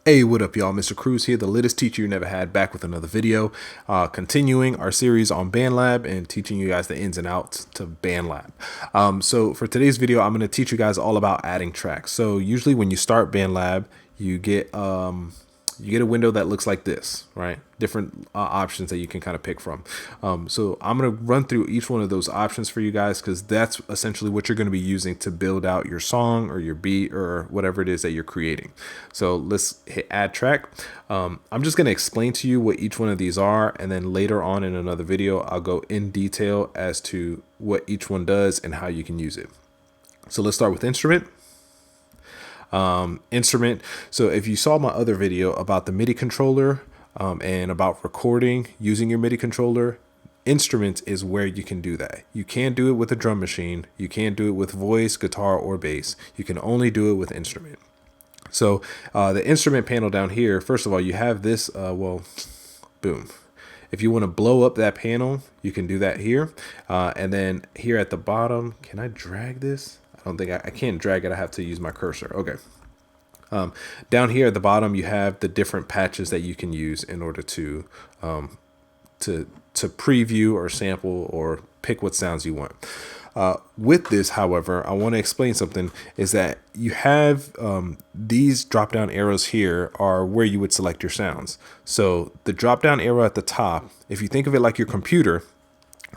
Hey, what up, y'all? Mr. Cruz here, the latest teacher you never had, back with another video, continuing our series on BandLab and teaching you guys the ins and outs to BandLab. So for today's video, I'm going to teach you guys all about adding tracks. So usually when you start BandLab, you get a window that looks like this, right? Different options that you can kind of pick from. So I'm going to run through each one of those options for you guys, because that's essentially what you're going to be using to build out your song or your beat or whatever it is that you're creating. So let's hit add track. I'm just going to explain to you what each one of these are, and then later on in another video, I'll go in detail as to what each one does and how you can use it. So let's start with instrument. Instrument. So if you saw my other video about the MIDI controller and about recording using your MIDI controller, instruments is where you can do that. You can't do it with a drum machine. You can't do it with voice, guitar, or bass. You can only do it with instrument. So the instrument panel down here, first of all, you have this, boom. If you want to blow up that panel, you can do that here. And then here at the bottom, can I drag this? I don't think I can't drag it. I have to use my cursor. Okay. Down here at the bottom, you have the different patches that you can use in order to preview or sample or pick what sounds you want. With this, however, I want to explain something, is that you have these drop down arrows here are where you would select your sounds. So the drop down arrow at the top, if you think of it like your computer,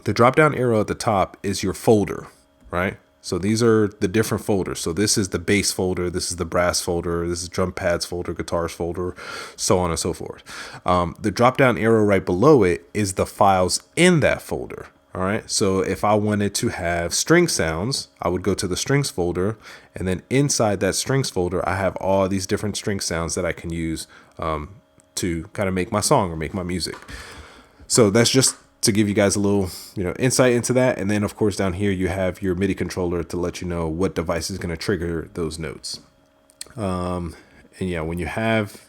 the drop down arrow at the top is your folder, right? So these are the different folders. So this is the bass folder, this is the brass folder, this is drum pads folder, guitars folder, so on and so forth. The drop down arrow right below it is the files in that folder. All right. So if I wanted to have string sounds, I would go to the strings folder, and then inside that strings folder, I have all these different string sounds that I can use to kind of make my song or make my music. So that's just to give you guys a little, insight into that. And then of course, down here, you have your MIDI controller to let you know what device is going to trigger those notes. And yeah, when you have,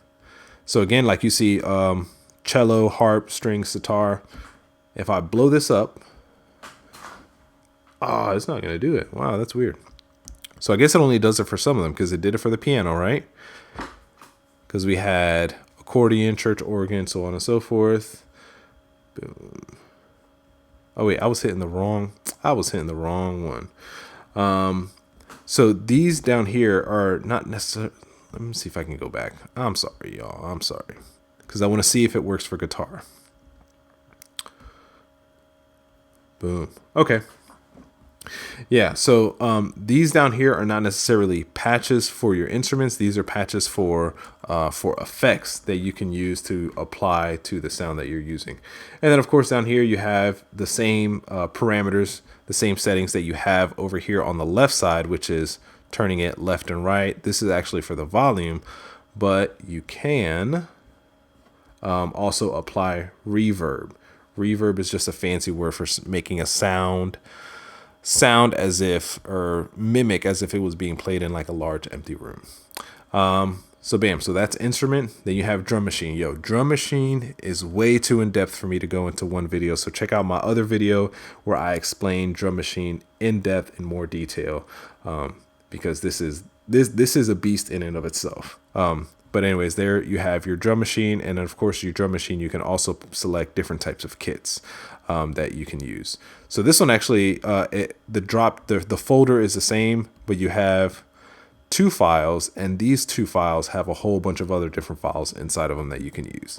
so again, like you see, cello, harp, strings, sitar. If I blow this up, it's not going to do it. Wow, that's weird. So I guess it only does it for some of them, because it did it for the piano, right? Because we had accordion, church organ, so on and so forth. Boom. Oh wait, I was hitting the wrong one. So these down here are not necessarily, let me see if I can go back. I'm sorry, y'all. I'm sorry. Because I want to see if it works for guitar. Boom. Okay. Yeah, so these down here are not necessarily patches for your instruments. These are patches for effects that you can use to apply to the sound that you're using. And then, of course, down here you have the same parameters, the same settings that you have over here on the left side, which is turning it left and right. This is actually for the volume, but you can also apply reverb. Reverb is just a fancy word for making a sound as if, or mimic as if it was being played in like a large empty room. So bam, so that's instrument. Then you have drum machine. Yo, drum machine is way too in depth for me to go into one video. So check out my other video where I explain drum machine in depth in more detail, because this is a beast in and of itself. But anyways, there you have your drum machine. And of course, your drum machine, you can also select different types of kits that you can use. So this one actually, the folder is the same, but you have two files, and these two files have a whole bunch of other different files inside of them that you can use.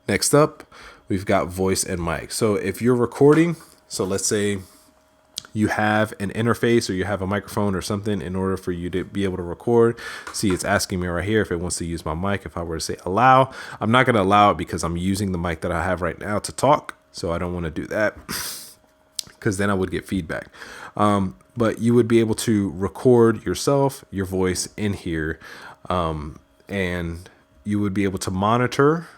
Next up, we've got voice and mic. So if you're recording, so let's say you have an interface or you have a microphone or something in order for you to be able to record. See, it's asking me right here if it wants to use my mic. If I were to say allow, I'm not going to allow it because I'm using the mic that I have right now to talk. So I don't want to do that because then I would get feedback. But you would be able to record yourself, your voice in here, and you would be able to monitor.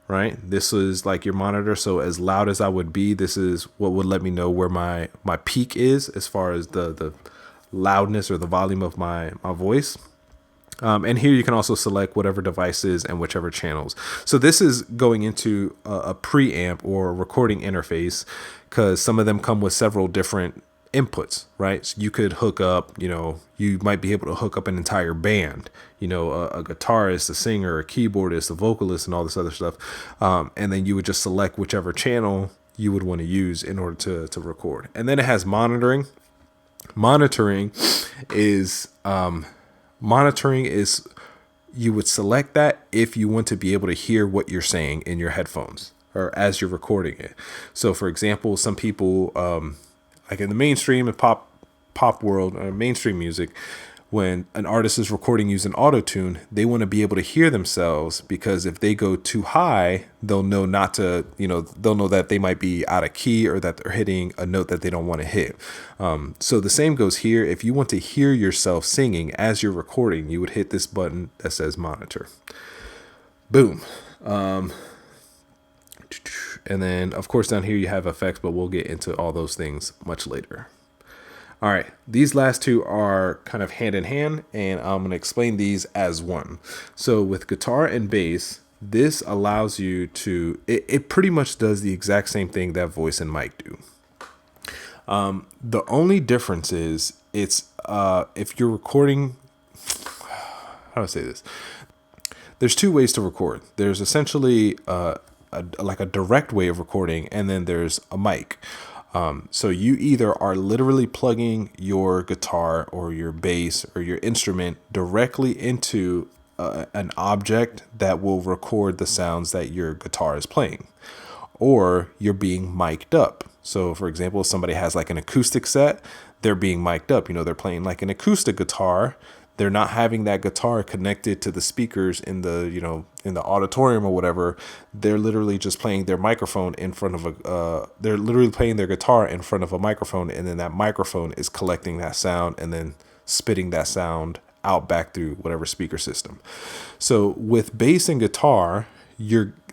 Right. This is like your monitor. So as loud as I would be, this is what would let me know where my peak is as far as the loudness or the volume of my voice. And here you can also select whatever devices and whichever channels. So this is going into a preamp or recording interface, because some of them come with several different inputs, right? So you could hook up, you might be able to hook up an entire band, a guitarist, a singer, a keyboardist, a vocalist, and all this other stuff. And then you would just select whichever channel you would want to use in order to record. And then it has monitoring. Monitoring is you would select that if you want to be able to hear what you're saying in your headphones or as you're recording it. So for example, some people, like in the mainstream and pop world, mainstream music, when an artist is recording using autotune, they want to be able to hear themselves, because if they go too high, they'll know not to, they'll know that they might be out of key or that they're hitting a note that they don't want to hit. So the same goes here. If you want to hear yourself singing as you're recording, you would hit this button that says monitor. Boom. And then of course down here you have effects, but we'll get into all those things much later. All right, these last two are kind of hand in hand, and I'm going to explain these as one. So with guitar and bass, this allows you to, it pretty much does the exact same thing that voice and mic do. The only difference is it's if you're recording, how do I say this? There's two ways to record. There's essentially like a direct way of recording, and then there's a mic. So you either are literally plugging your guitar or your bass or your instrument directly into an object that will record the sounds that your guitar is playing, or you're being mic'd up. So for example, if somebody has like an acoustic set, they're being mic'd up. They're playing like an acoustic guitar. They're not having that guitar connected to the speakers in the, in the auditorium or whatever. They're literally just playing their microphone in front of they're literally playing their guitar in front of a microphone. And then that microphone is collecting that sound and then spitting that sound out back through whatever speaker system. So with bass and guitar,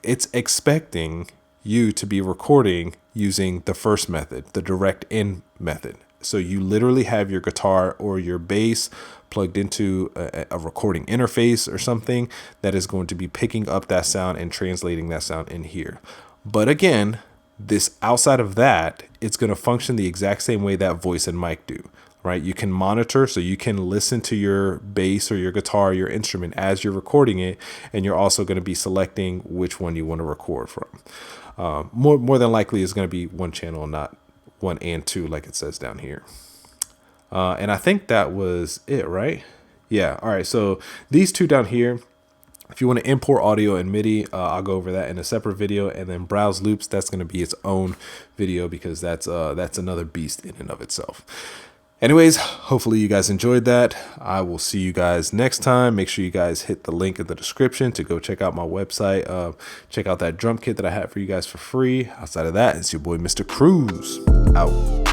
it's expecting you to be recording using the first method, the direct in method. So you literally have your guitar or your bass plugged into a recording interface or something that is going to be picking up that sound and translating that sound in here. But again, this outside of that, it's going to function the exact same way that voice and mic do, right? You can monitor, so you can listen to your bass or your guitar, your instrument as you're recording it, and you're also going to be selecting which one you want to record from. More than likely, it's going to be one channel, not 1 and 2 like it says down here. And I think that was it, right? Yeah. All right. So these two down here, if you want to import audio and MIDI, I'll go over that in a separate video. And then browse loops, that's going to be its own video, because that's another beast in and of itself. Anyways, hopefully you guys enjoyed that. I will see you guys next time. Make sure you guys hit the link in the description to go check out my website. Check out that drum kit that I have for you guys for free. Outside of that, it's your boy, Mr. Cruz, out.